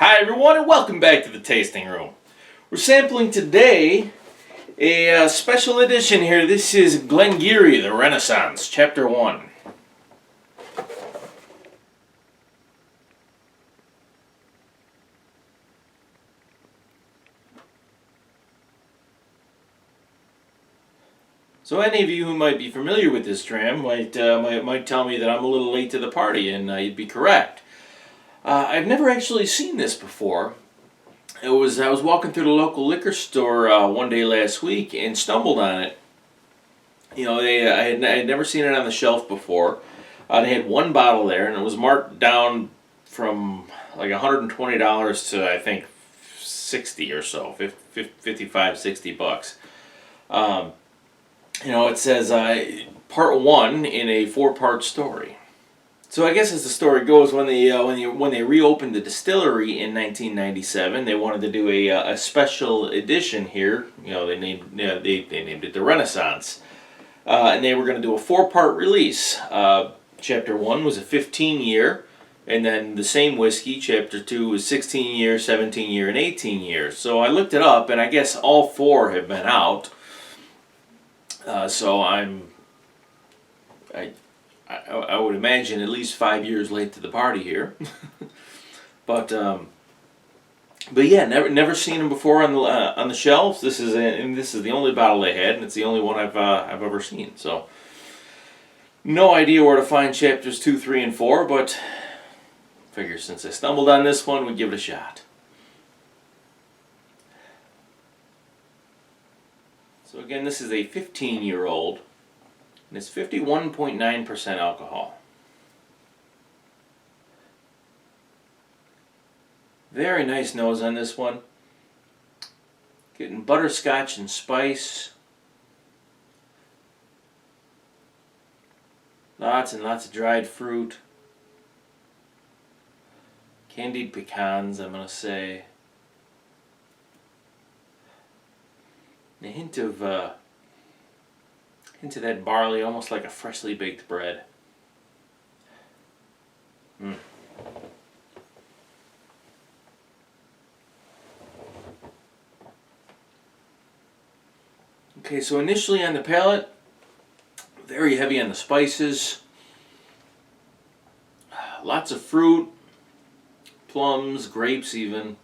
Hi everyone and welcome back to the tasting room. We're sampling today a special edition here. This is Glen Garioch, the Renaissance, Chapter 1. So any of you who might be familiar with this dram might tell me that I'm a little late to the party, and you'd be correct. I've never actually seen this before. I was walking through the local liquor store one day last week and stumbled on it. You know, I had never seen it on the shelf before. They had one bottle there, and it was marked down from like $120 to I think 60 or so, 55, 60 bucks. You know, it says part one in a four-part story. So I guess as the story goes, when they reopened the distillery in 1997, they wanted to do a special edition here. You know, they named it the Renaissance, and they were going to do a four-part release. Chapter 1 was a 15-year, and then the same whiskey. Chapter 2 was 16-year, 17-year, and 18-year. So I looked it up, and I guess all four have been out. So I would imagine at least 5 years late to the party here. but yeah, never seen them before on the shelves. This is the only bottle they had, and it's the only one I've ever seen. So no idea where to find chapters 2, 3, and 4, but figure since I stumbled on this one, we'd give it a shot. So again, this is a 15-year-old. And it's 51.9% alcohol. Very nice nose on this one. Getting butterscotch and spice. Lots and lots of dried fruit. Candied pecans, I'm going to say. And a hint of into that barley, almost like a freshly baked bread. Okay, so initially on the palate, very heavy on the spices. Lots of fruit, plums, grapes even.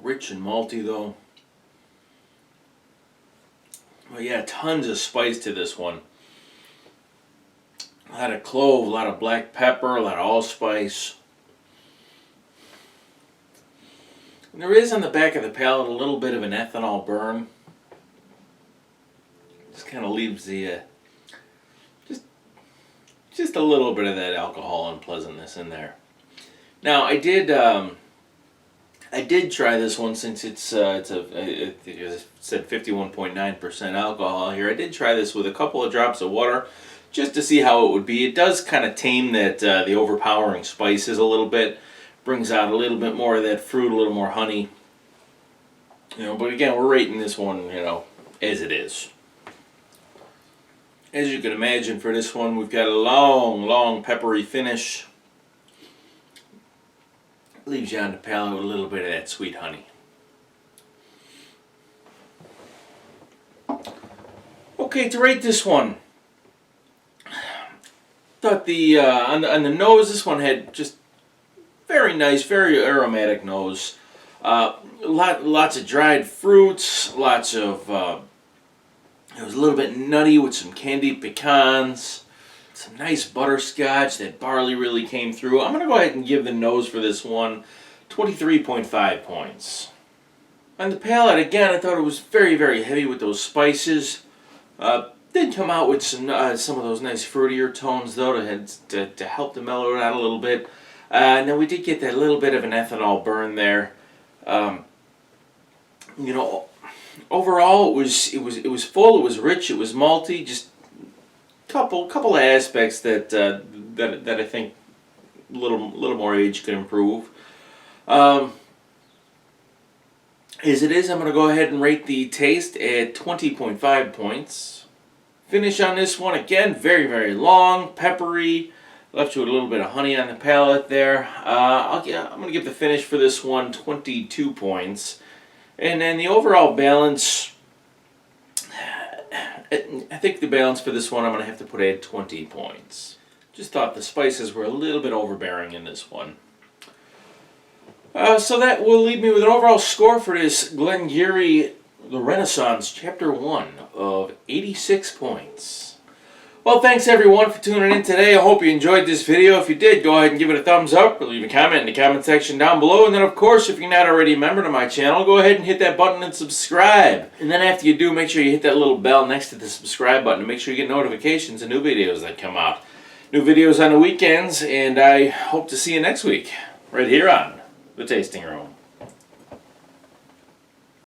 Rich and malty though. Well, yeah, tons of spice to this one. A lot of clove, a lot of black pepper, a lot of allspice. And there is on the back of the palate a little bit of an ethanol burn. Just kind of leaves the just a little bit of that alcohol unpleasantness in there. Now I did try this one since it said 51.9% alcohol here. I did try this with a couple of drops of water just to see how it would be. It does kind of tame that the overpowering spices a little bit, brings out a little bit more of that fruit, a little more honey. You know, but again, we're rating this one, you know, as it is. As you can imagine, for this one, we've got a long peppery finish. Leaves you on the palate with a little bit of that sweet honey. Okay, to rate this one, thought the on the nose, this one had just very nice, very aromatic nose. Lots of dried fruits, lots of it was a little bit nutty with some candied pecans. Some nice butterscotch. That barley really came through. I'm going to go ahead and give the nose for this one 23.5 points. On the palate, again, I thought it was very, very heavy with those spices. Did come out with some of those nice fruitier tones, though, to help to mellow it out a little bit. And then we did get that little bit of an ethanol burn there. You know, overall, it was full. It was rich. It was malty. Just couple of aspects that I think a little more age could improve. As it is, I'm going to go ahead and rate the taste at 20.5 points. Finish on this one, again, very, very long, peppery. Left you with a little bit of honey on the palate there. I'm going to give the finish for this one 22 points. And then the overall balance, I think the balance for this one I'm going to have to put at 20 points. Just thought the spices were a little bit overbearing in this one. So that will leave me with an overall score for this Glen Garioch The Renaissance Chapter 1 of 86 points. Well, thanks everyone for tuning in today. I hope you enjoyed this video. If you did, go ahead and give it a thumbs up or leave a comment in the comment section down below. And then, of course, if you're not already a member to my channel, go ahead and hit that button and subscribe. And then after you do, make sure you hit that little bell next to the subscribe button to make sure you get notifications of new videos that come out. New videos on the weekends, and I hope to see you next week right here on The Tasting Room.